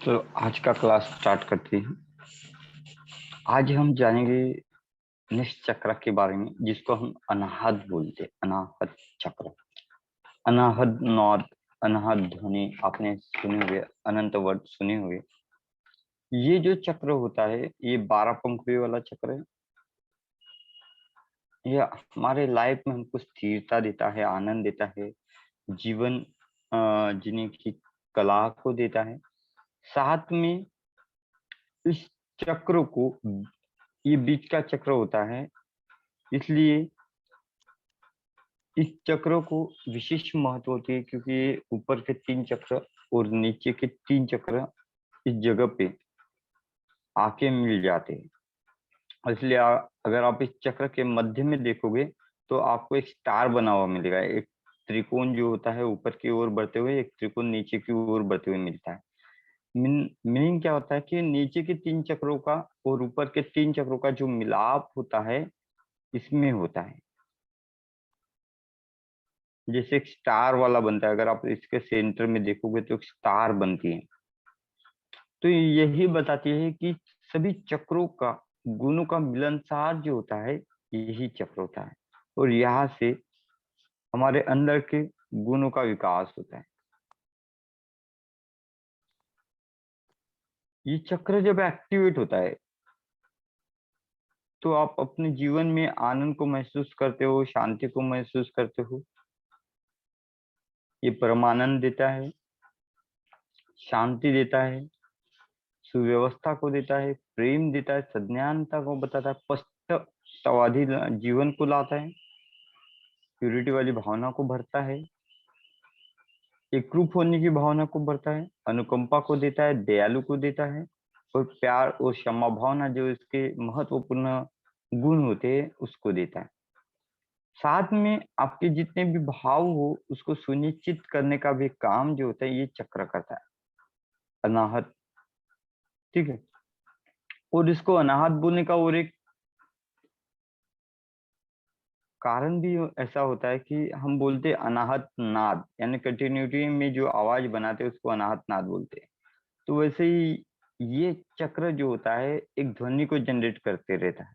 तो आज का क्लास स्टार्ट करते हैं। आज हम जानेंगे निश्चक्र के बारे में, जिसको हम अनाहत बोलते हैं। अनाहत चक्र, अनाहत नॉर्थ, अनाहत ध्वनि आपने सुने हुए, अनंत वर्ड सुने हुए। ये जो चक्र होता है ये 12 पंखुड़ी वाला चक्र है। ये हमारे लाइफ में हमको स्थिरता देता है, आनंद देता है, जीवन जीने की कला को देता है। साथ में इस चक्र को, ये बीच का चक्र होता है, इसलिए इस चक्र को विशेष महत्व होती है, क्योंकि ये ऊपर के 3 चक्र और नीचे के 3 चक्र इस जगह पे आके मिल जाते हैं। इसलिए अगर आप इस चक्र के मध्य में देखोगे तो आपको एक स्टार बना हुआ मिलेगा। एक त्रिकोण जो होता है ऊपर की ओर बढ़ते हुए, एक त्रिकोण नीचे की ओर बढ़ते हुए मिलता है। मीनिंग क्या होता है कि नीचे के 3 चक्रों का और ऊपर के 3 चक्रों का जो मिलाप होता है इसमें होता है, जैसे एक स्टार वाला बनता है। अगर आप इसके सेंटर में देखोगे तो एक स्टार बनती है। तो यही बताती है कि सभी चक्रों का, गुणों का मिलनसार जो होता है यही चक्र होता है, और यहाँ से हमारे अंदर के गुणों का विकास होता है। ये चक्र जब एक्टिवेट होता है तो आप अपने जीवन में आनंद को महसूस करते हो, शांति को महसूस करते हो। ये परमानंद देता है, शांति देता है, सुव्यवस्था को देता है, प्रेम देता है, सज्ञानता को बताता है, पश्चातावादी जीवन को लाता है, प्यूरिटी वाली भावना को भरता है, एकरूप होने की भावना को भरता है, अनुकंपा को देता है, दयालु को देता है, और प्यार और क्षमा भावना जो इसके महत्वपूर्ण गुण होते हैं उसको देता है। साथ में आपके जितने भी भाव हो उसको सुनिश्चित करने का भी काम जो होता है ये चक्र करता है, अनाहत। ठीक है। और इसको अनाहत बोलने का और एक कारण भी ऐसा होता है कि हम बोलते हैं अनाहत नाद, यानी कंटिन्यूटी में जो आवाज बनाते हैं उसको अनाहत नाद बोलते हैं। तो वैसे ही ये चक्र जो होता है एक ध्वनि को जनरेट करते रहता है।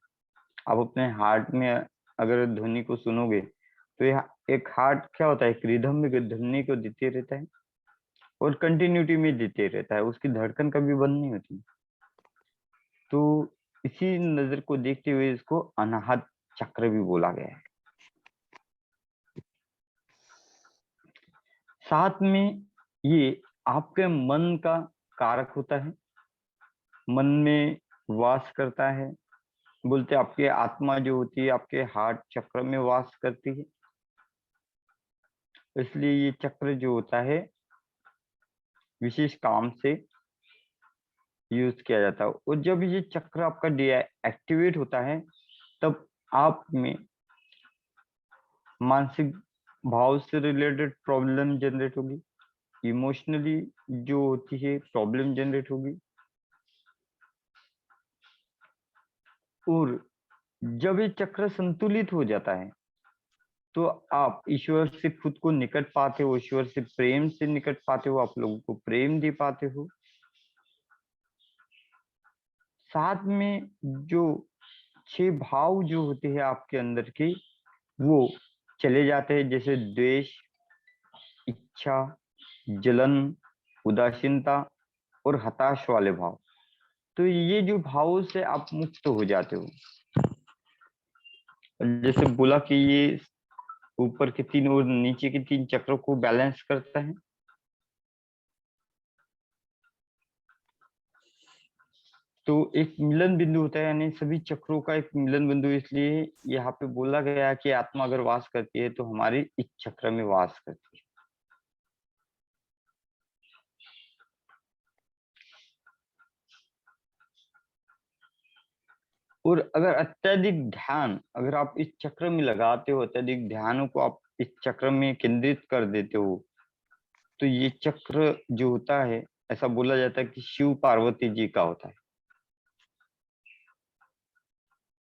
आप अपने हार्ट में अगर ध्वनि को सुनोगे तो यह एक हार्ट क्या होता है, एक रिदम में ध्वनि को देते रहता है और कंटिन्यूटी में देते रहता है, उसकी धड़कन कभी बंद नहीं होती। तो इसी नजर को देखते हुए इसको अनाहत चक्र भी बोला गया है। साथ में ये आपके मन का कारक होता है, मन में वास करता है। बोलते आपकी आत्मा जो होती है आपके हार्ट चक्र में वास करती है, इसलिए ये चक्र जो होता है विशेष काम से यूज किया जाता है। और जब ये चक्र आपका डीएक्टिवेट होता है तब आप में मानसिक भाव से रिलेटेड प्रॉब्लम जनरेट होगी, इमोशनली जो होती है प्रॉब्लम जनरेट होगी। और जब ये चक्र संतुलित हो जाता है तो आप ईश्वर से खुद को निकट पाते हो, ईश्वर से प्रेम से निकट पाते हो, आप लोगों को प्रेम दे पाते हो। साथ में जो 6 भाव जो होते हैं आपके अंदर के वो चले जाते हैं, जैसे द्वेष, इच्छा, जलन, उदासीनता और हताश वाले भाव। तो ये जो भावों से आप मुक्त हो जाते हो। जैसे बोला कि ये ऊपर के 3 और नीचे के 3 चक्रों को बैलेंस करता है। तो एक मिलन बिंदु होता है, यानी सभी चक्रों का एक मिलन बिंदु। इसलिए यहाँ पे बोला गया है कि आत्मा अगर वास करती है तो हमारी इस चक्र में वास करती है। और अगर अत्यधिक ध्यान अगर आप इस चक्र में लगाते हो, अत्यधिक ध्यान को आप इस चक्र में केंद्रित कर देते हो, तो ये चक्र जो होता है ऐसा बोला जाता है कि शिव पार्वती जी का होता है।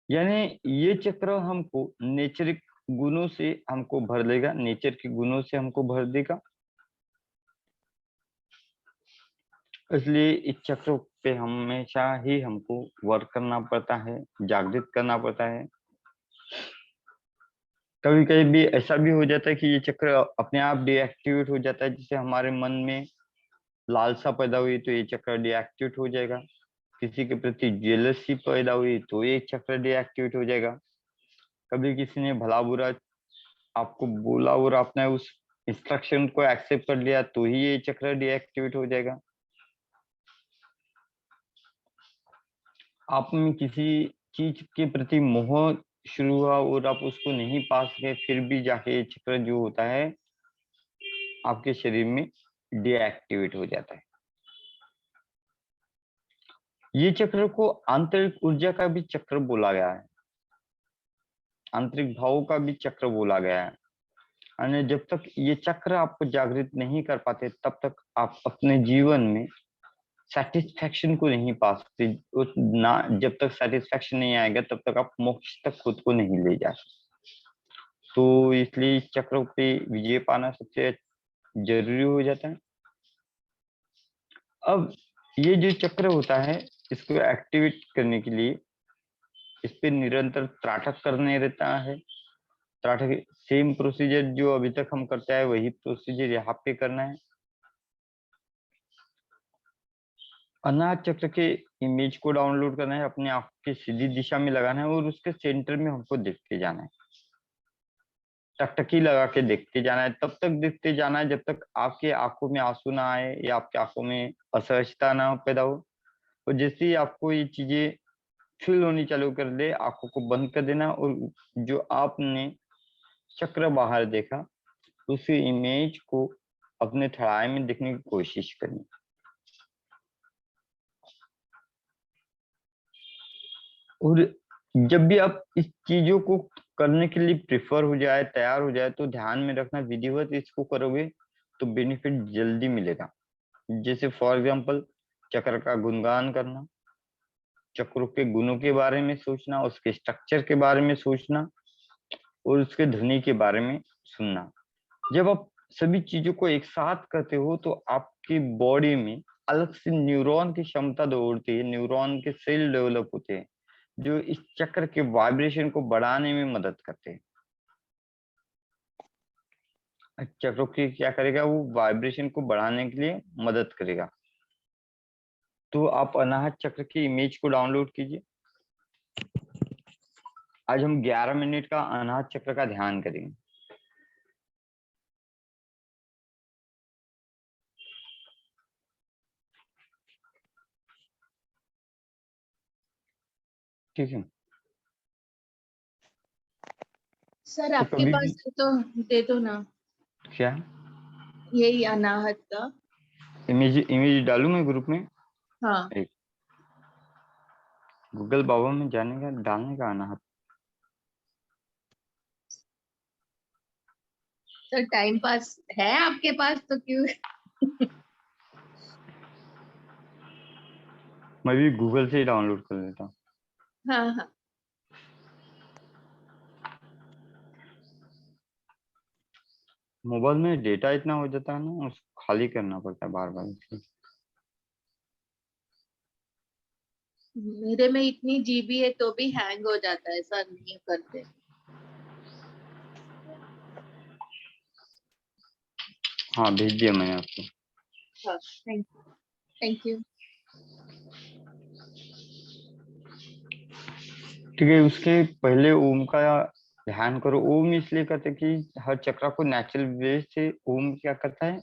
यानी ये चक्र हमको नेचरिक गुणों से हमको भर देगा, नेचर के गुणों से हमको भर देगा। इसलिए इस चक्र पे हमेशा ही हमको वर्क करना पड़ता है, जागृत करना पड़ता है। कभी कभी भी ऐसा भी हो जाता है कि ये चक्र अपने आप डीएक्टिवेट हो जाता है, जिससे हमारे मन में लालसा पैदा हुई तो ये चक्र डीएक्टिवेट हो जाएगा। किसी के प्रति जेलसी पैदा हुई तो ये चक्र डीएक्टिवेट हो जाएगा। कभी किसी ने भला बुरा आपको बोला और आपने उस इंस्ट्रक्शन को एक्सेप्ट कर लिया तो ही ये चक्र डीएक्टिवेट हो जाएगा। आप में किसी चीज के प्रति मोह शुरू हुआ और आप उसको नहीं पा सके, फिर भी जाके ये चक्र जो होता है आपके शरीर में डीएक्टिवेट हो जाता है। ये चक्र को आंतरिक ऊर्जा का भी चक्र बोला गया है, आंतरिक भावों का भी चक्र बोला गया है। यानी जब तक ये चक्र आपको जागृत नहीं कर पाते तब तक आप अपने जीवन में सेटिस्फेक्शन को नहीं पा सकते। ना, जब तक सेटिस्फेक्शन नहीं आएगा तब तक आप मोक्ष तक खुद को नहीं ले जा सकते। तो इसलिए इस चक्र पे विजय पाना सबसे जरूरी हो जाता है। अब ये जो चक्र होता है इसको एक्टिवेट करने के लिए इस पे निरंतर त्राटक करने रहता है। त्राटक सेम प्रोसीजर जो अभी तक हम करते हैं वही प्रोसीजर यहाँ पे करना है। अनाहत चक्र के इमेज को डाउनलोड करना है, अपने आंख की सीधी दिशा में लगाना है और उसके सेंटर में हमको देखते जाना है। टकटकी लगा के देखते जाना है, तब तक देखते जाना है जब तक आपकी आंखों में आंसू ना आए या आपकी आंखों में असहजता ना पैदा हो। और जैसे ही आपको ये चीजें फील होनी चालू कर दे, आंखों को बंद कर देना और जो आपने चक्र बाहर देखा उस इमेज को अपने थड़ाए में देखने की कोशिश करनी। और जब भी आप इस चीजों को करने के लिए प्रिफर हो जाए, तैयार हो जाए, तो ध्यान में रखना विधिवत इसको करोगे तो बेनिफिट जल्दी मिलेगा। जैसे फॉर एग्जांपल चक्र का गुणगान करना, चक्रों के गुणों के बारे में सोचना, उसके स्ट्रक्चर के बारे में सोचना और उसके ध्वनि के बारे में सुनना। जब आप सभी चीजों को एक साथ करते हो तो आपकी बॉडी में अलग से न्यूरॉन की क्षमता दौड़ती है, न्यूरॉन के सेल डेवलप होते हैं जो इस चक्र के वाइब्रेशन को बढ़ाने में मदद करते हैं। चक्रों की क्या करेगा, वो वाइब्रेशन को बढ़ाने के लिए मदद करेगा। तो आप अनाहत चक्र की इमेज को डाउनलोड कीजिए। आज हम 11 मिनट का अनाहत चक्र का ध्यान करेंगे। ठीक है। सर तो आपके कभी भी पास है तो दे दो ना, क्या यही अनाहत का। इमेज इमेज डालूं मैं ग्रुप में? हाँ एक गूगल बाबा में जाने का डालने का अनाहत। सर, टाइम पास है आपके पास तो क्यों। मैं भी गूगल से ही डाउनलोड कर लेता हूँ। हाँ हाँ। मोबाइल में डेटा इतना हो जाता है ना, उसको खाली करना पड़ता है बार बार इसलिए। मेरे में इतनी जीबी है तो भी हैंग हो जाता है, सर नहीं करते। हाँ, भेज दिया मैंने आपको। हाँ, थैंक यू। ठीक है, उसके पहले ओम का ध्यान करो। ओम इसलिए करते कि हर चक्र को नेचुरल वे से ओम क्या करता है,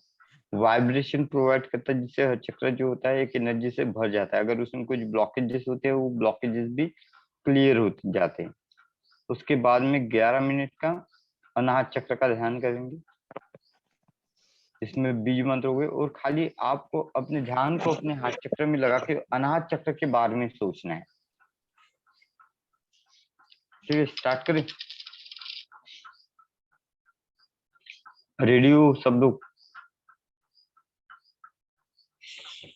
वाइब्रेशन प्रोवाइड करता है, जिससे हर चक्र जो होता है एक एनर्जी से भर जाता है। अगर उसमें कुछ ब्लॉकेजेस होते हैं वो ब्लॉकेजेस भी क्लियर हो जाते हैं। उसके बाद में 11 मिनट का अनाहत चक्र का ध्यान करेंगे। इसमें बीज मंत्र हो गए और खाली आपको अपने ध्यान को अपने हाथ चक्र में लगा के अनाहत चक्र के बारे में सोचना है। ठीक है, स्टार्ट करें। रेडियो सब लोग,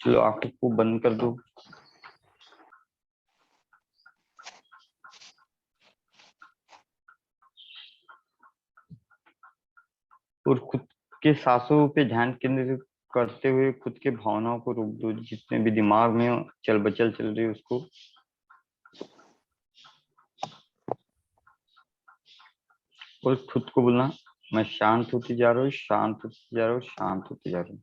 चलो आंखों को बंद कर दो और खुद के सांसों पे ध्यान केंद्रित करते हुए खुद के भावनाओं को रोक दो, जितने भी दिमाग में चल बचल चल रही है उसको। और खुद को बोलना, मैं शांत होती जा रहा हूँ, शांत होती जा रहा हूँ, शांत होती जा रहा हूँ।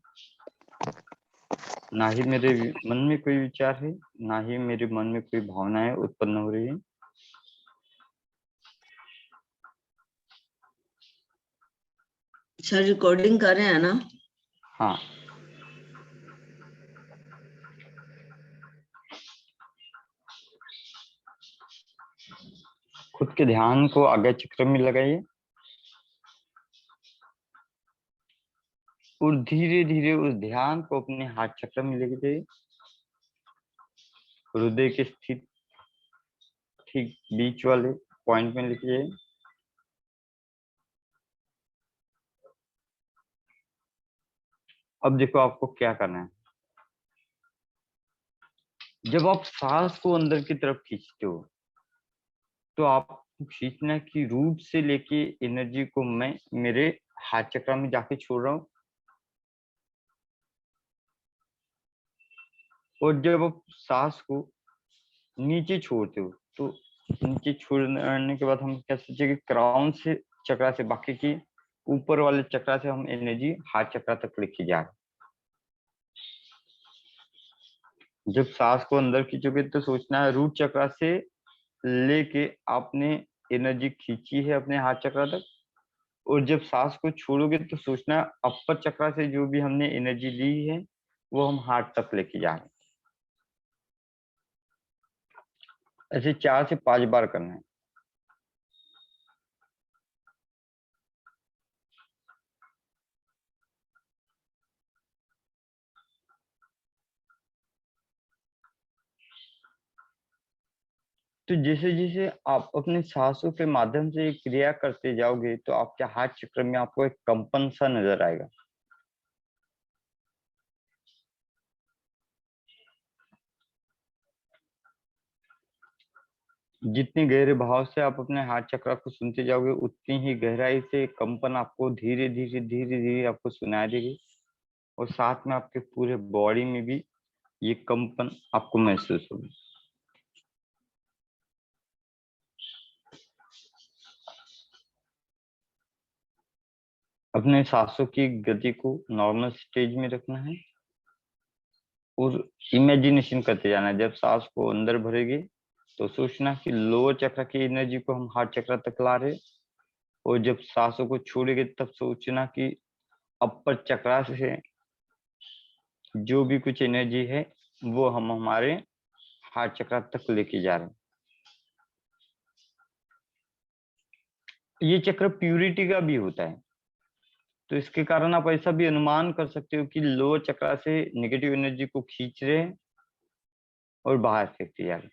ना ही मेरे मन में कोई विचार है, ना ही मेरे मन में कोई भावनाएं उत्पन्न हो रही है। अच्छा, रिकॉर्डिंग कर रहे हैं ना? हाँ, खुद के ध्यान को आज्ञा चक्र में लगाइए और धीरे धीरे उस ध्यान को अपने हाथ चक्र में लेके जाइए। हृदय के स्थित ठीक बीच वाले पॉइंट में लेके जाइए। अब देखो आपको क्या करना है। जब आप सांस को अंदर की तरफ खींचते हो तो आपको खींचना की रूट से लेके एनर्जी को मैं मेरे हाथ चक्र में जाके छोड़ रहा हूँ। और जब आप सांस को नीचे छोड़ते हो तो नीचे छोड़ने के बाद हम क्या सोचे कि क्राउन से चक्रा से बाकी की ऊपर वाले चक्रा से हम एनर्जी हाथ चक्रा तक लेके जा रहे हैं। जब सांस को अंदर खींचोगे तो सोचना है रूट चक्रा से लेके आपने एनर्जी खींची है अपने हाथ चक्रा तक। और जब सांस को छोड़ोगे तो सोचना है अपर चक्रा से जो भी हमने एनर्जी ली है वो हम हार्ट तक लेके जा रहे हैं। ऐसे 4 से 5 बार करना है। तो जैसे जैसे आप अपने सांसों के माध्यम से क्रिया करते जाओगे तो आपके हाथ चक्र में आपको एक कंपन सा नजर आएगा। जितनी गहरे भाव से आप अपने हाथ चक्र को सुनते जाओगे उतनी ही गहराई से कंपन आपको धीरे धीरे धीरे धीरे आपको सुनाई देगी। और साथ में आपके पूरे बॉडी में भी ये कंपन आपको महसूस होगी। अपने सांसों की गति को नॉर्मल स्टेज में रखना है और इमेजिनेशन करते जाना है। जब सांस को अंदर भरेगी तो सोचना कि लोअर चक्र की एनर्जी को हम हार्ट चक्र तक ला रहे। और जब सांसों को छोड़ेंगे तब सोचना कि अपर चक्र से जो भी कुछ एनर्जी है वो हम हमारे हार्ट चक्र तक लेके जा रहे हैं। ये चक्र प्यूरिटी का भी होता है, तो इसके कारण आप ऐसा भी अनुमान कर सकते हो कि लोअर चक्र से नेगेटिव एनर्जी को खींच रहे हैं और बाहर फेंकते जा रहे हैं।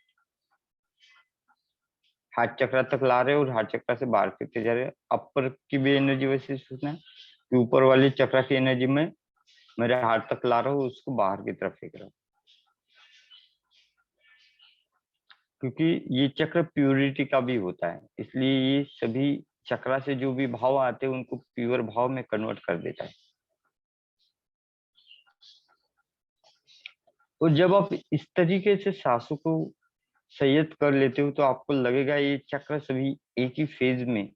हार्ट चक्र तक ला रहे हैं और हार्ट चक्र से बाहर फेंकते जा रहे हैं। अपर की भी एनर्जी वैसे सोचना है कि ऊपर वाले चक्र की एनर्जी में मेरे हार्ट तक ला रहा हूँ, उसको बाहर की तरफ फेंक रहा हूँ। क्योंकि ये चक्र प्यूरिटी का भी होता है, इसलिए ये सभी चक्रा से जो भी भाव आते हैं उनको प्योर भाव में कन्वर्ट कर देता है। और जब आप इस तरीके से सांसों को संयत कर लेते हो तो आपको लगेगा ये चक्र सभी एक ही फेज में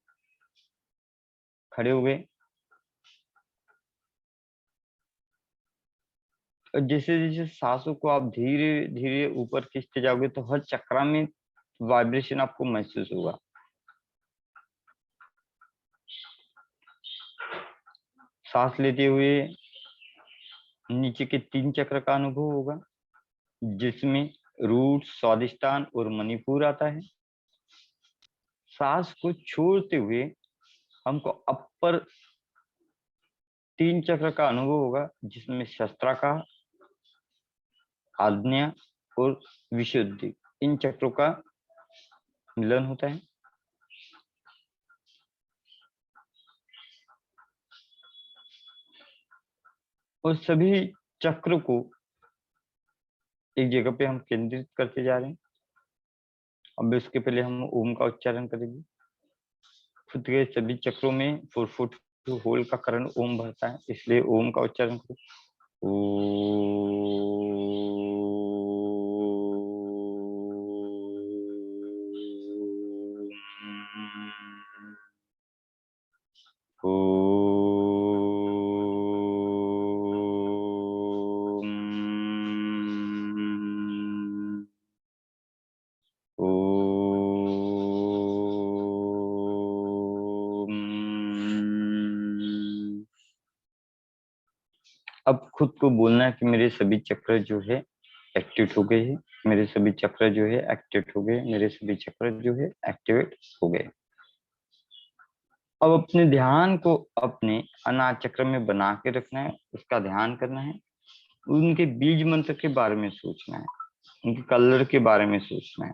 खड़े हुए। और जैसे जैसे सांसों को आप धीरे धीरे ऊपर खींचते जाओगे तो हर चक्रा में वाइब्रेशन आपको महसूस होगा। सांस लेते हुए नीचे के 3 चक्र का अनुभव होगा, जिसमें रूट, स्वादिष्टान और मणिपुर आता है। सांस को छोड़ते हुए हमको अपर 3 चक्र का अनुभव होगा, जिसमें शस्त्राका, आज्ञा और विशुद्धि, इन चक्रों का मिलन होता है। और सभी चक्र को एक जगह पे हम केंद्रित करते जा रहे हैं। अब इसके पहले हम ओम का उच्चारण करेंगे। खुद के सभी चक्रों में 4 फुट होल का करण ओम भरता है, इसलिए ओम का उच्चारण करो। अब खुद को बोलना है कि मेरे सभी चक्र जो है एक्टिवेट हो गए हैं, मेरे सभी चक्र जो है एक्टिवेट हो गए, मेरे सभी चक्र जो है एक्टिवेट हो गए। अब अपने ध्यान को अपने अनाज चक्र में बना के रखना है, उसका ध्यान करना है, उनके बीज मंत्र के बारे में सोचना है, उनके कलर के बारे में सोचना है।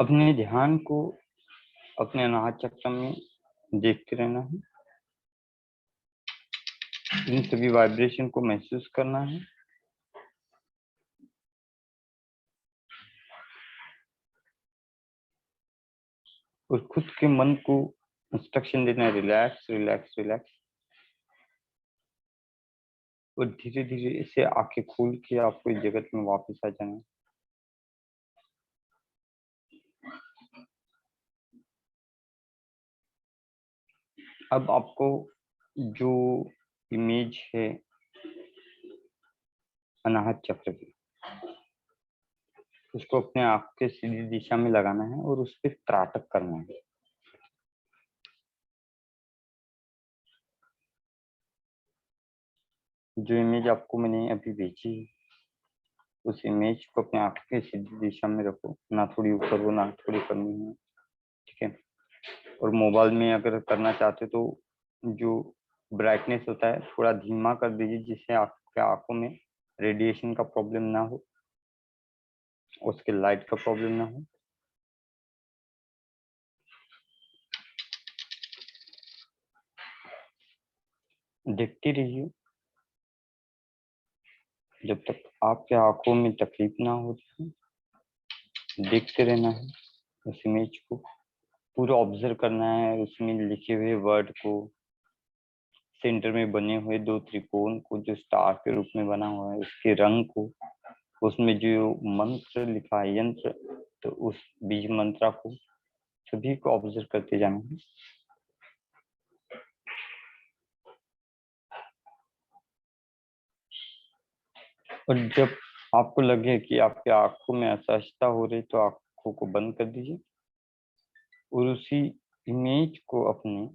अपने ध्यान को अपने अनाहत चक्र में देखते रहना है, इन सभी वाइब्रेशन को महसूस करना है और खुद के मन को इंस्ट्रक्शन देना है, रिलैक्स रिलैक्स रिलैक्स। और धीरे धीरे इसे आंखें खोल के आपको इस जगत में वापस आ जाना है। अब आपको जो इमेज है अनाहत चक्र की, उसको अपने आंख के सीधी दिशा में लगाना है और उस पर त्राटक करना है। जो इमेज आपको मैंने अभी भेजी है, उस इमेज को अपने आंख के सीधी दिशा में रखो, ना थोड़ी ऊपर हो ना थोड़ी कमी हो, ठीक है। और मोबाइल में अगर करना चाहते तो जो ब्राइटनेस होता है थोड़ा धीमा कर दीजिए, जिससे आपके आंखों में रेडिएशन का प्रॉब्लम ना हो, उसके लाइट का प्रॉब्लम ना हो। देखते रहिए जब तक आपके आंखों में तकलीफ ना हो। देखते रहना है उस इमेज को, पूरा ऑब्जर्व करना है, उसमें लिखे हुए वर्ड को, सेंटर में बने हुए दो त्रिकोण को जो स्टार के रूप में बना हुआ है, उसके रंग को, उसमें जो मंत्र लिखा है यंत्र, तो उस बीज मंत्रा को, सभी को ऑब्जर्व करते जाना है। और जब आपको लगे कि आपके आंखों में असहजता हो रही तो आंखों को बंद कर दीजिए और उसी इमेज को अपने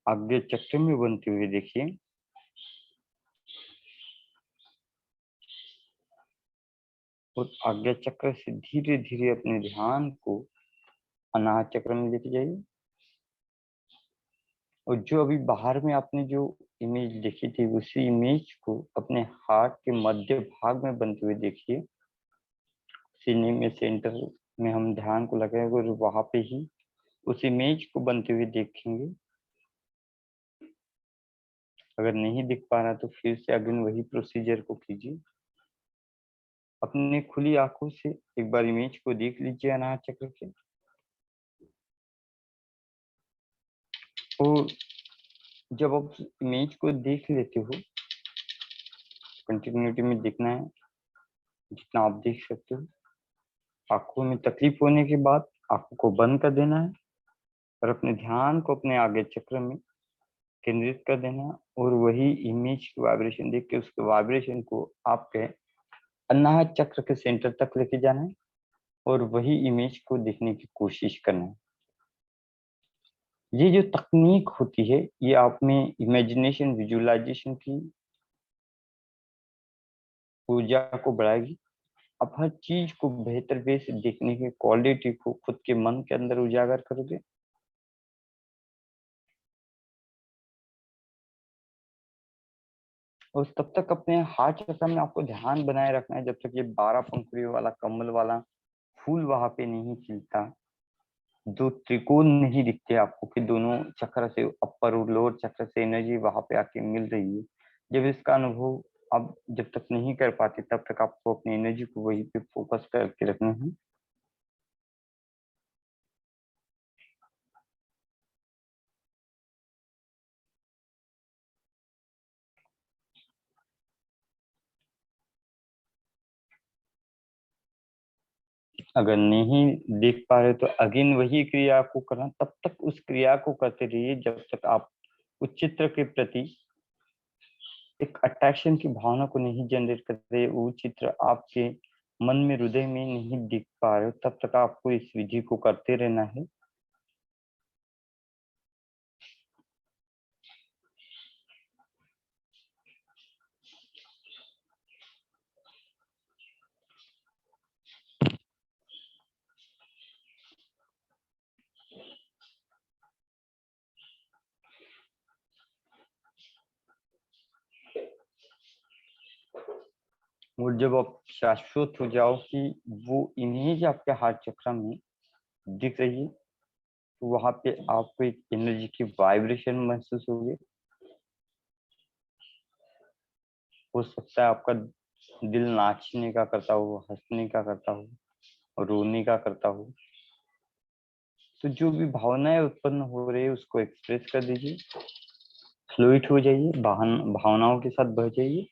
आज्ञा चक्र में बनते हुए देखिए। और आज्ञा चक्र से धीरे धीरे अपने ध्यान को अनाहत चक्र में लेके जाइए। और जो अभी बाहर में आपने जो इमेज देखी थी, उसी इमेज को अपने हार्ट के मध्य भाग में बनते हुए देखिए। सीने में सेंटर में हम ध्यान को लगाएंगे और वहां पे ही उस इमेज को बनते हुए देखेंगे। अगर नहीं दिख पा रहा तो फिर से अगेन वही प्रोसीजर को कीजिए। अपने खुली आंखों से एक बार इमेज को देख लीजिए अनाहत चक्र के। और जब आप इमेज को देख लेते हो, कंटिन्यूटी में देखना है जितना आप देख सकते हो। आंखों में तकलीफ होने के बाद आंखों को बंद कर देना है और अपने ध्यान को अपने आगे चक्र में केंद्रित कर देना है और वही इमेज की वाइब्रेशन देख के उसके वाइब्रेशन को आपके अनाहत चक्र के सेंटर तक लेके जाना है और वही इमेज को देखने की कोशिश करना है। ये जो तकनीक होती है ये आप में इमेजिनेशन विजुअलाइजेशन की ऊर्जा को बढ़ाएगी। आप हर चीज को बेहतर वे से देखने की क्वालिटी को खुद के मन के अंदर उजागर करोगे। और तब तक अपने हार्ट चक्र में आपको ध्यान बनाए रखना है जब तक ये 12 पंखुड़ियों वाला कमल वाला फूल वहां पे नहीं खिलता, दो त्रिकोण नहीं दिखते आपको कि दोनों चक्र से अपर और लोअर चक्र से एनर्जी वहां पे आके मिल रही है। जब इसका अनुभव आप जब तक नहीं कर पाते तब तक आपको अपनी एनर्जी को वहीं पे फोकस करके रखना है। अगर नहीं देख पा रहे तो अगेन वही क्रिया को करना, तब तक उस क्रिया को करते रहिए जब तक आप उस चित्र के प्रति एक अट्रैक्शन की भावना को नहीं जनरेट कर रहे, वो चित्र आपके मन में हृदय में नहीं दिख पा रहे हो, तब तक आपको इस विधि को करते रहना है। और जब आप शाश्वत हो जाओ कि वो इमेज आपके हार्ट चक्र में दिख रही है तो वहां पे आपको एक एनर्जी की वाइब्रेशन महसूस होगी। हो सकता है आपका दिल नाचने का करता हो, हंसने का करता हो और रोने का करता हो। तो जो भी भावनाएं उत्पन्न हो रही है उसको एक्सप्रेस कर दीजिए, फ्लूइड हो जाइए, भावनाओं के साथ बह जाइए।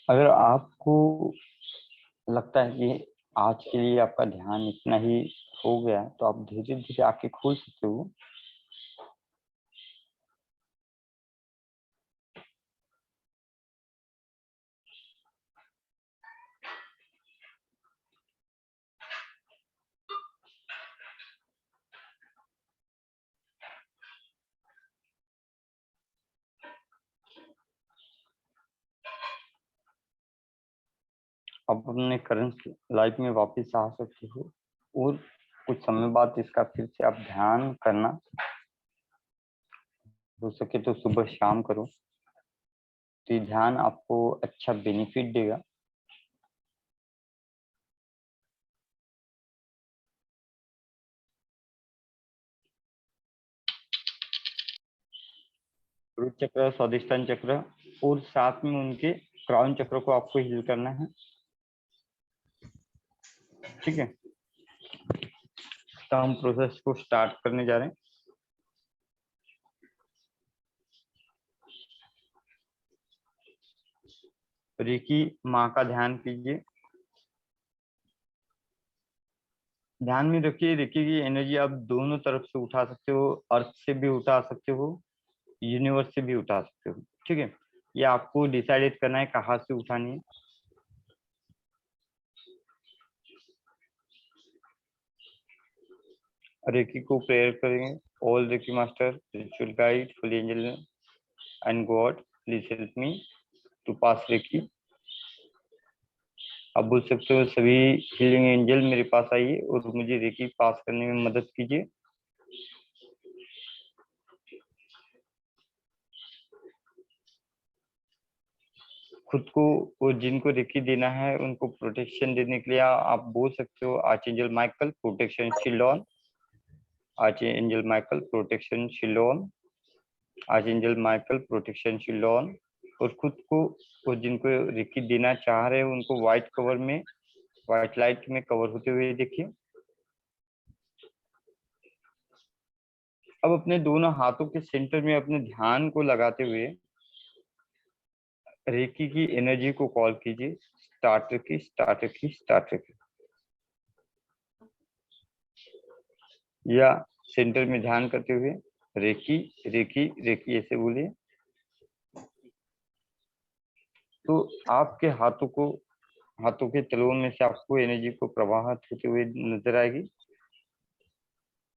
अगर आपको लगता है कि आज के लिए आपका ध्यान इतना ही हो गया तो आप धीरे धीरे आंखें खोल सकते हो। आप अपने करंट लाइफ में वापस आ सकते हो और कुछ समय बाद इसका फिर से आप ध्यान करना, हो सके तो सुबह शाम करो, तो ये ध्यान आपको अच्छा बेनिफिट देगा। रूट चक्र, स्वादिष्टान चक्र और साथ में उनके क्राउन चक्र को आपको हील करना है। ठीक है, तो हम प्रोसेस को स्टार्ट करने जा रहे हैं। रेकी माँ का ध्यान कीजिए, ध्यान में रखिए रेकी की एनर्जी आप दोनों तरफ से उठा सकते हो, अर्थ से भी उठा सकते हो, यूनिवर्स से भी उठा सकते हो। ठीक है, ये आपको डिसाइडेड करना है कहाँ से उठानी है। रेकी को प्रेयर करेंगे। All reiki master, spiritual guide, holy angel and god, please help me to pass reiki. आप बोल सकते हो सभी हीलिंग एंजल मेरे पास आइए और मुझे रेकी पास करने में मदद कीजिए। खुद को और जिनको रेकी देना है उनको प्रोटेक्शन देने के लिए आप बोल सकते हो archangel Michael protection shield on, archangel Michael protection shield on, archangel Michael protection shield on. और खुद को और जिनको रेकी देना चाह रहे हैं उनको व्हाइट कवर में, व्हाइट लाइट में कवर होते हुए देखिए। अब अपने दोनों हाथों के सेंटर में अपने ध्यान को लगाते हुए रेकी की एनर्जी को कॉल कीजिए। स्टार्ट की स्टार्ट की स्टार्ट की, या सेंटर में ध्यान करते हुए रेकी रेकी रेकी ऐसे बोलिए। तो आपके हाथों के तलुओं में से आपको एनर्जी को प्रवाहित होते हुए नजर आएगी।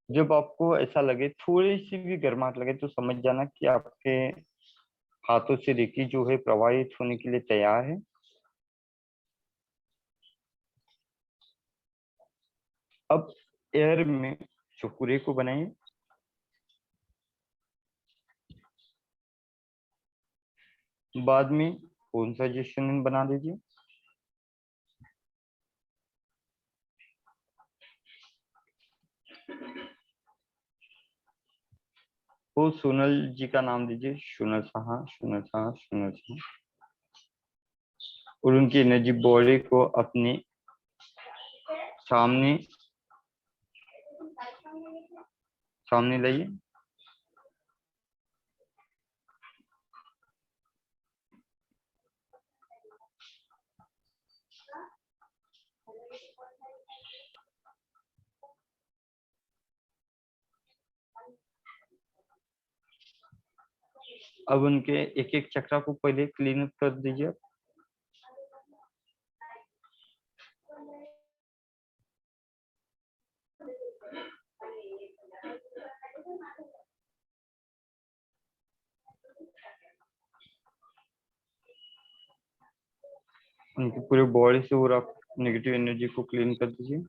जब आपको ऐसा लगे, थोड़ी सी भी गर्माहट लगे, तो समझ जाना कि आपके हाथों से रेकी जो है प्रवाहित होने के लिए तैयार है। अब एयर में चुकुरे को बनाइए। बाद में कौन सा जेसन बना लीजिए। वो सोनल जी का नाम दीजिए, सोनल साहा, सोनल साहा, सोनल साहा। और उनकी एनर्जी बॉडी को अपने सामने सामने लाइए। अब उनके एक एक चक्रा को पहले क्लीन अप कर दीजिए। उनकी पूरी बॉडी से और आप नेगेटिव एनर्जी को क्लीन कर दीजिए।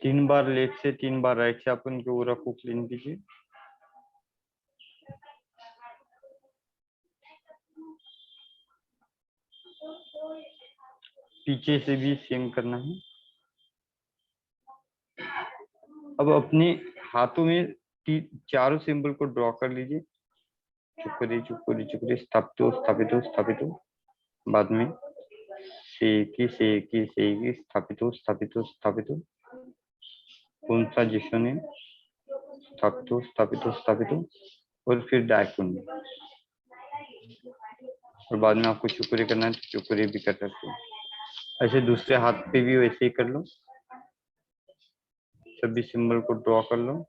तीन बार लेफ्ट से 3 बार राइट से आप उनके ओरा को क्लीन कीजिए। पीछे से भी सेम करना है। अब अपने हाथों में चारों सिंबल को ड्रॉ कर लीजिए। चुकरी चुकरी चुकरी, स्थापितो स्थापितो स्थापितो। बाद में सेकी सेकी सेकी, स्थापितो स्थापितो स्थापितो। कौन सा जिसो ने स्थापितो स्थापितो स्थापितो। और फिर डायकुन। और बाद में आपको चुकुरे करना है तो चुकुरे भी कर सकते हो। ऐसे दूसरे हाथ पे भी वैसे ही कर लो। सभी सिंबल को ड्रॉ कर लो।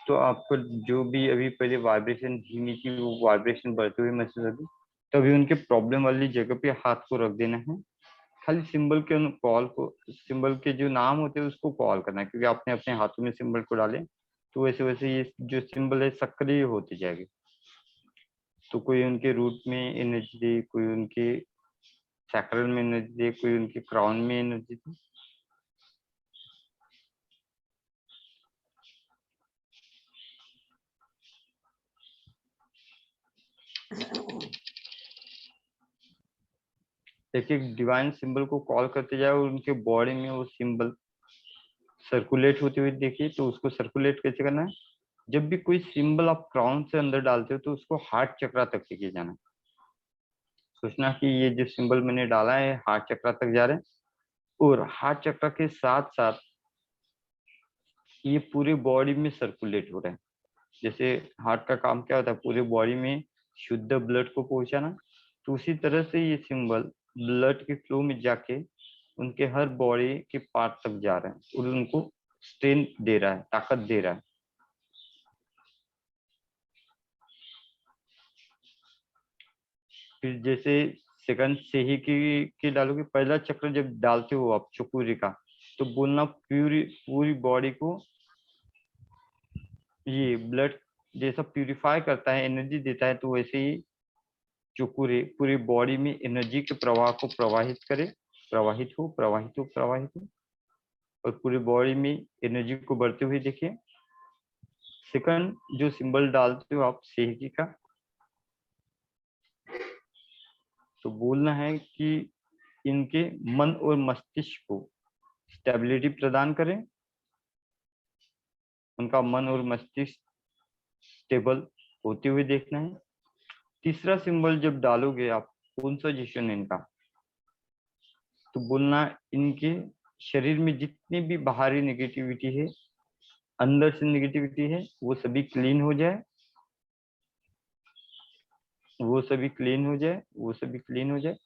तो आपको जो भी अभी पहले वाइब्रेशन धीमी थी वो वाइब्रेशन बढ़ते हुए महसूस होगी, तो अभी उनके प्रॉब्लम वाली जगह पे हाथ को रख देना है। खाली सिंबल के कॉल को, सिंबल के जो नाम होते हैं उसको कॉल करना है, क्योंकि आपने अपने हाथों में सिंबल को डाले तो वैसे वैसे ये जो सिंबल है सक्रिय होती जाएगी। तो कोई उनके रूट में एनर्जी दे, कोई उनके चैक्रल में एनर्जी दे, कोई उनके क्राउन में एनर्जी दे। एक एक डिवाइन सिंबल को कॉल करते जाए और उनके बॉडी में वो सिंबल सर्कुलेट होते हुए देखिए। तो उसको सर्कुलेट कैसे करना है, जब भी कोई सिंबल आप क्राउन से अंदर डालते हो तो उसको हार्ट चक्रा तक लेके जाना है। सोचना कि ये जो सिंबल मैंने डाला है हार्ट चक्रा तक जा रहे हैं, और हार्ट चक्रा के साथ साथ ये पूरे बॉडी में सर्कुलेट हो रहा है। जैसे हार्ट का काम क्या होता है, पूरे बॉडी में शुद्ध ब्लड को पहुंचाना, तो उसी तरह से ये सिंबल ब्लड के फ्लो में जाके उनके हर बॉडी के पार्ट तक जा रहा है और उनको स्ट्रेंथ दे रहा है, ताकत दे रहा है। फिर जैसे सेकंड से ही की डालोगे, पहला चक्र जब डालते हो आप चुकुरी का, तो बोलना पूरी पूरी बॉडी को ये ब्लड जैसा प्यूरिफाई करता है, एनर्जी देता है, तो वैसे ही चुकुरे पूरी बॉडी में एनर्जी के प्रवाह को प्रवाहित करे, प्रवाहित हो प्रवाहित हो प्रवाहित हो, और पूरी बॉडी में एनर्जी को बढ़ते हुए देखिए। सेकंड जो सिंबल डालते हो आप सेहकी का, तो बोलना है कि इनके मन और मस्तिष्क को स्टेबिलिटी प्रदान करें, उनका मन और मस्तिष्क स्टेबल होते हुए देखना है। तीसरा सिंबल जब डालोगे आप पोजिशन इनका, तो बोलना इनके शरीर में जितनी भी बाहरी नेगेटिविटी है, अंदर से नेगेटिविटी है, वो सभी क्लीन हो जाए, वो सभी क्लीन हो जाए, वो सभी क्लीन हो जाए।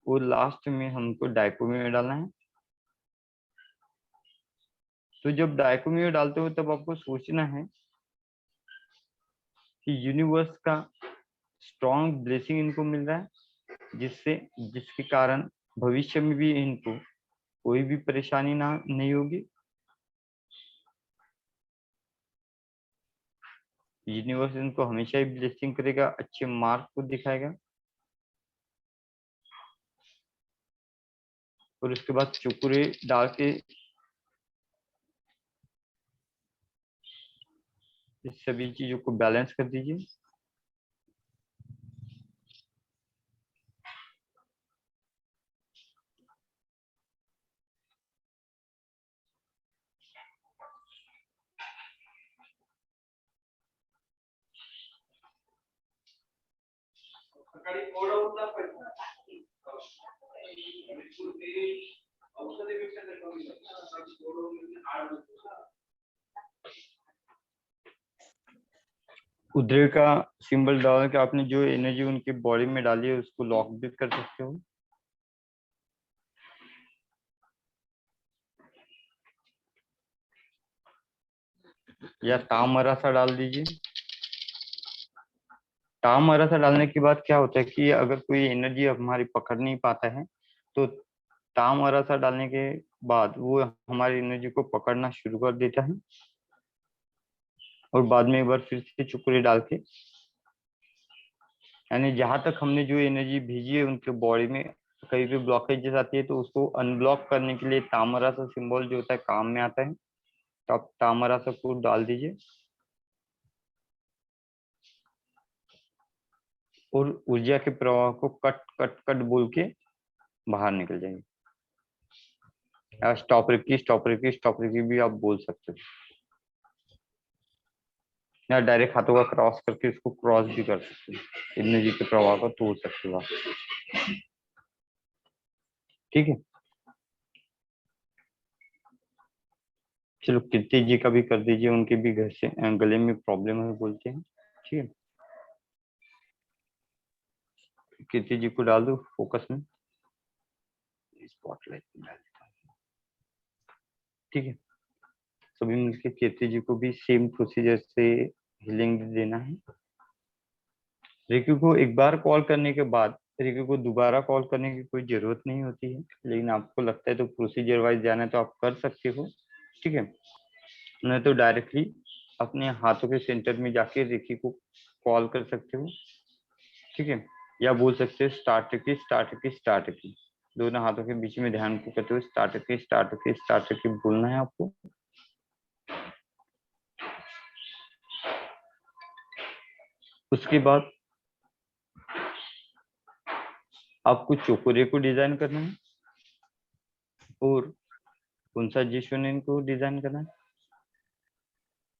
और लास्ट में हमको डायकोमी डालना है। तो जब डायकोमी डालते हो तब आपको सोचना है कि यूनिवर्स का स्ट्रॉन्ग ब्लेसिंग इनको मिल रहा है, जिसके कारण भविष्य में भी इनको कोई भी परेशानी ना नहीं होगी। यूनिवर्स इनको हमेशा ही ब्लेसिंग करेगा, अच्छे मार्क को दिखाएगा। और उसके बाद चुकुरे डाल के इस सभी चीजों को बैलेंस कर दीजिए। उद्रेक का सिंबल डाल के आपने जो एनर्जी उनकी बॉडी में डाली है उसको लॉक भी कर सकते हो। या तामरा सा डाल दीजिए। तामरा सा डालने के बाद क्या होता है कि अगर कोई एनर्जी हमारी पकड़ नहीं पाता है, तो तामरा सा डालने के बाद वो हमारी एनर्जी को पकड़ना शुरू कर देता है, और बाद में एक बार फिर से चुकड़ी डाल के, यानी जहां तक हमने जो एनर्जी भेजी है उनके बॉडी में कहीं भी ब्लॉकेजेस आती है, तो उसको अनब्लॉक करने के लिए तामरा सा सिंबल जो होता है काम में आता है। तो आप तामरा सा को डाल दीजिए और ऊर्जा के प्रवाह को कट कट कट बोल के बाहर निकल जाएंगे। Stop Ricky stop Ricky stop Ricky भी आप बोल सकते हो, या डायरेक्ट हाथों का क्रॉस करके इसको क्रॉस भी कर सकते हो, एनर्जी के प्रवाह को तोड़ सकते हो आप। ठीक है, चलो कीर्ति जी का भी कर दीजिए, उनके भी घर से गले में प्रॉब्लम है बोलते हैं। ठीक है, कीर्ति जी को डाल दो फोकस में, स्पॉटलाइट में डाल देता हूं। ठीक है, सभी मिलकर कीर्ति जी को भी सेम प्रोसीजर से हीलिंग देना है। रिकी को एक बार कॉल करने के बाद रिकी को दोबारा कॉल करने की कोई जरूरत नहीं होती है, लेकिन आपको लगता है तो प्रोसीजर वाइज जाना है तो आप कर सकते हो। ठीक है, नहीं तो डायरेक्टली अपने हाथों के सेंटर में जाके रिकी को कॉल कर सकते हो। ठीक है, या बोल सकते हो स्टार्ट की स्टार्ट की स्टार्ट की, दोनों हाथों के बीच में ध्यान को करते हुए स्टार्ट की स्टार्ट की स्टार्ट की बोलना है आपको। उसके बाद आपको चोकोरे को डिजाइन करना है, और कौन सा जिशु ने इनको डिजाइन करना है?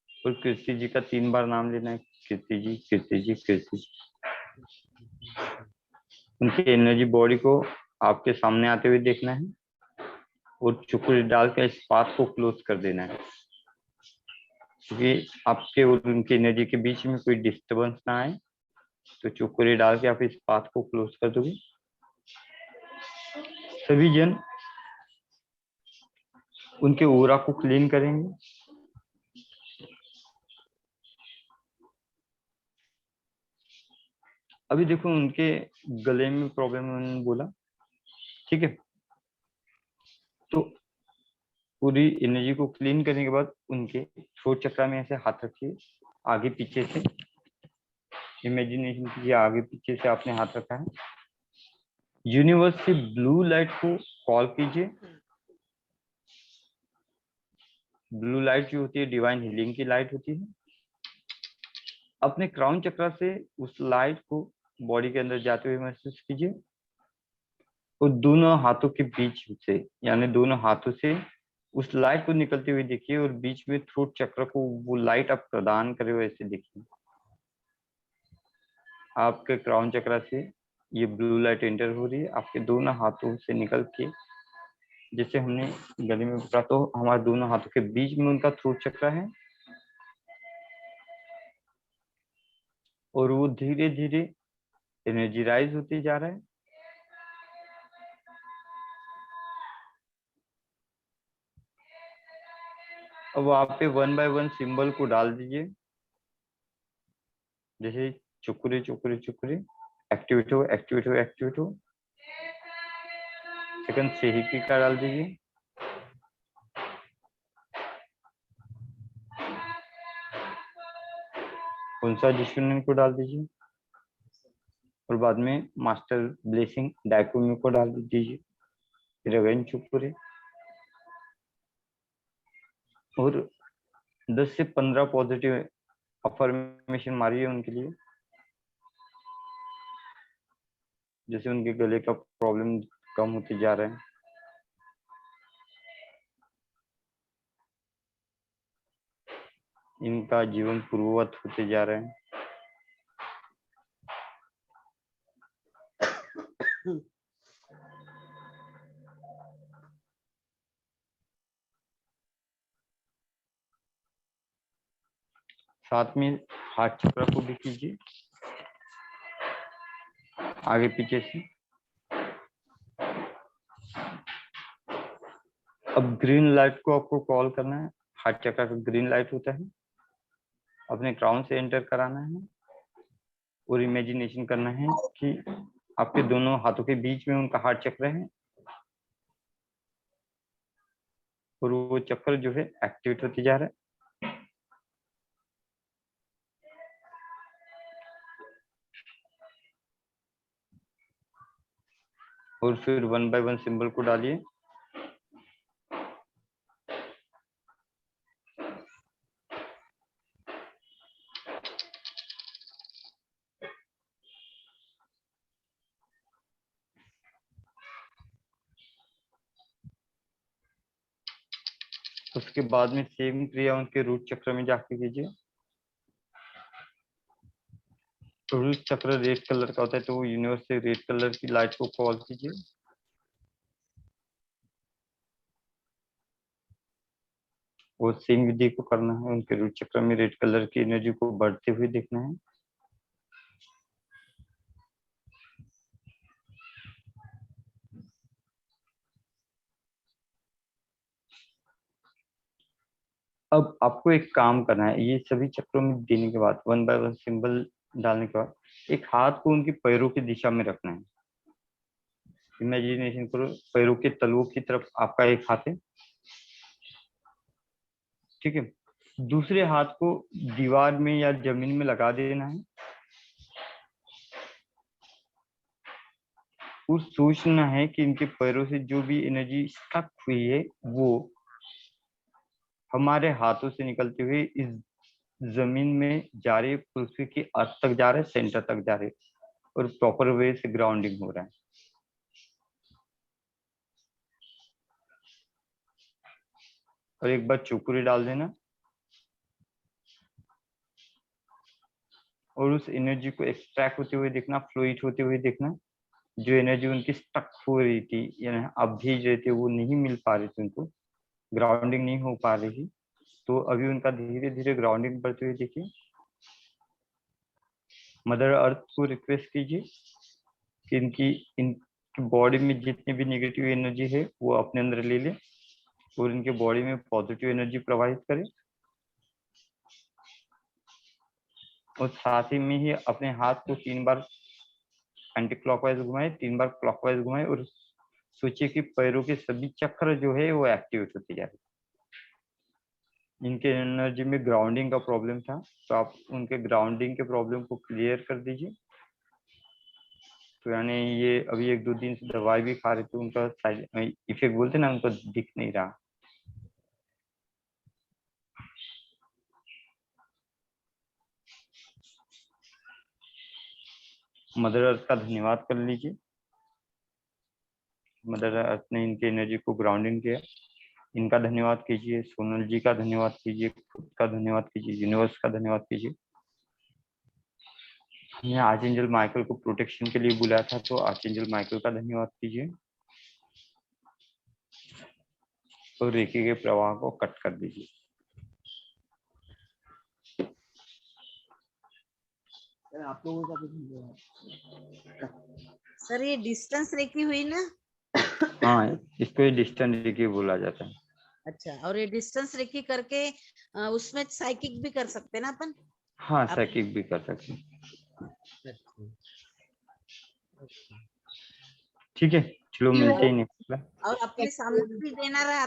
और कीर्ति जी का 3 बार नाम लेना है, कीर्ति जी, कीर्ति जी, कीर्ति जी। उनकी एनर्जी बॉडी को आपके सामने आते हुए देखना है और चुकुरी डाल के इस पाथ को क्लोज कर देना है, क्योंकि आपके और उनकी एनर्जी के बीच में कोई डिस्टरबेंस ना आए। तो चुकुरी डाल के आप इस पाथ को क्लोज कर दोगे। सभी जन उनके ओरा को क्लीन करेंगे। अभी देखो उनके गले में प्रॉब्लम उन्होंने बोला, ठीक है। तो पूरी एनर्जी को क्लीन करने के बाद उनके थ्रोट चक्र में ऐसे हाथ रखिए, आगे पीछे से इमेजिनेशन कीजिए, आगे पीछे से आपने हाथ रखा है। यूनिवर्स से ब्लू लाइट को कॉल कीजिए। ब्लू लाइट जो होती है डिवाइन हीलिंग की लाइट होती है। अपने क्राउन चक्र से उस लाइट को बॉडी के अंदर जाते हुए महसूस कीजिए और दोनों हाथों के बीच से, यानी दोनों हाथों से उस लाइट को निकलते हुए देखिए और बीच में थ्रोट चक्र को वो लाइट आप प्रदान करे वैसे देखिए। आपके क्राउन चक्र से ये ब्लू लाइट एंटर हो रही है आपके दोनों हाथों से निकल के, जैसे हमने गले में पकड़ा तो हमारे दोनों हाथों के बीच में उनका थ्रोट चक्र है और वो धीरे धीरे एनर्जीराइज होते जा रहा है। अब वहां पे 1 बाय 1 सिंबल को डाल दीजिए, जैसे चुकुरे चुकुरे चुकुरे, एक्टिवेट हो एक्टिवेट हो एक्टिवेट हो। सेकंड सेहिकी का डाल दीजिए, उनसा जिशुनन को डाल दीजिए और बाद में मास्टर ब्लेसिंग डाइकुमी को डाल दीजिए। फिर अगेन चुकुरे और 10 से 15 पॉजिटिव अफर्मेशन मारिए उनके लिए, जैसे उनके गले का प्रॉब्लम कम होते जा रहे हैं। इनका जीवन पूर्ववत होते जा रहे हैं। साथ में हार्ट चक्र को भी कीजिए आगे पीछे से। अब ग्रीन लाइट को आपको कॉल करना है। हार्ट चक्र का ग्रीन लाइट होता है, अपने क्राउन से एंटर कराना है और इमेजिनेशन करना है कि आपके दोनों हाथों के बीच में उनका हार्ट चक्र है और वो चक्र जो है एक्टिवेट होते जा रहा है। और फिर 1 बाय 1 सिंबल को डालिए। उसके बाद में सेम क्रिया उनके रूट चक्र में जाके कीजिए। रूट चक्र रेड कलर का होता है, तो वो यूनिवर्स से रेड कलर की लाइट को कॉल कीजिए। वो सेम विधि को करना है, उनके रूट चक्र में रेड कलर की एनर्जी को बढ़ते हुए देखना है। अब आपको एक काम करना है, ये सभी चक्रों में देने के बाद 1 बाय 1 सिंबल डालने के बाद एक हाथ को उनके पैरों की दिशा में रखना है। इमेजिनेशन करो पैरों के तलवों की तरफ आपका एक हाथ है, ठीक है। दूसरे हाथ को दीवार में या जमीन में लगा देना है और सोचना है कि इनके पैरों से जो भी एनर्जी स्टक हुई है वो हमारे हाथों से निकलते हुए इस जमीन में जा रहे, पृथ्वी के अर्थ तक जा रहे, सेंटर तक जा रहे और प्रॉपर वे से ग्राउंडिंग हो रहा है। और एक बार चुकुरी डाल देना और उस एनर्जी को एक्सट्रैक्ट होते हुए देखना, फ्लूइड होते हुए देखना। जो एनर्जी उनकी स्टक हो रही थी, यानी अब भेज रहे थे, वो नहीं मिल पा रही थी, उनको ग्राउंडिंग नहीं हो पा रही थी, तो अभी उनका धीरे धीरे ग्राउंडिंग बढ़ते हुए देखिए। मदर अर्थ को रिक्वेस्ट कीजिए कि इनकी बॉडी में जितनी भी नेगेटिव एनर्जी है वो अपने अंदर ले ले और इनके बॉडी में पॉजिटिव एनर्जी प्रवाहित करें। और साथ ही में ही अपने हाथ को 3 बार एंटी क्लॉकवाइज घुमाए, 3 बार क्लॉकवाइज घुमाए और सोचिए कि पैरों के सभी चक्र जो है वो एक्टिवेट होते जा रहे। इनके एनर्जी में ग्राउंडिंग का प्रॉब्लम था, तो आप उनके ग्राउंडिंग के प्रॉब्लम को क्लियर कर दीजिए। तो यानी ये अभी 1-2 दिन से दवाई भी खा रहे थे, उनका साइड इफेक्ट बोलते ना, उनको दिख नहीं रहा। मदर अर्थ का धन्यवाद कर लीजिए। मदर अर्थ ने इनकी एनर्जी को ग्राउंडिंग किया, इनका धन्यवाद कीजिए, सोनल जी का धन्यवाद कीजिए, खुद का धन्यवाद कीजिए, यूनिवर्स का धन्यवाद कीजिए। हमने आर्चेंजल माइकल को प्रोटेक्शन के लिए बुलाया था, तो आर्चेंजल माइकल का धन्यवाद कीजिए और रेखी के प्रवाह को कट कर दीजिए। आप लोगों का सर ये डिस्टेंस रेखी हुई ना? हाँ, इसको डिस्टेंस रेखी बोला जाता है। अच्छा, और ये डिस्टेंस रेखी करके उसमें साइकिक भी कर सकते हैं ना अपन? हाँ, साइकिक भी कर सकते हैं। ठीक है, चलो मिलते हैं नेक्स्ट। और अपने सामने भी देना रहा तो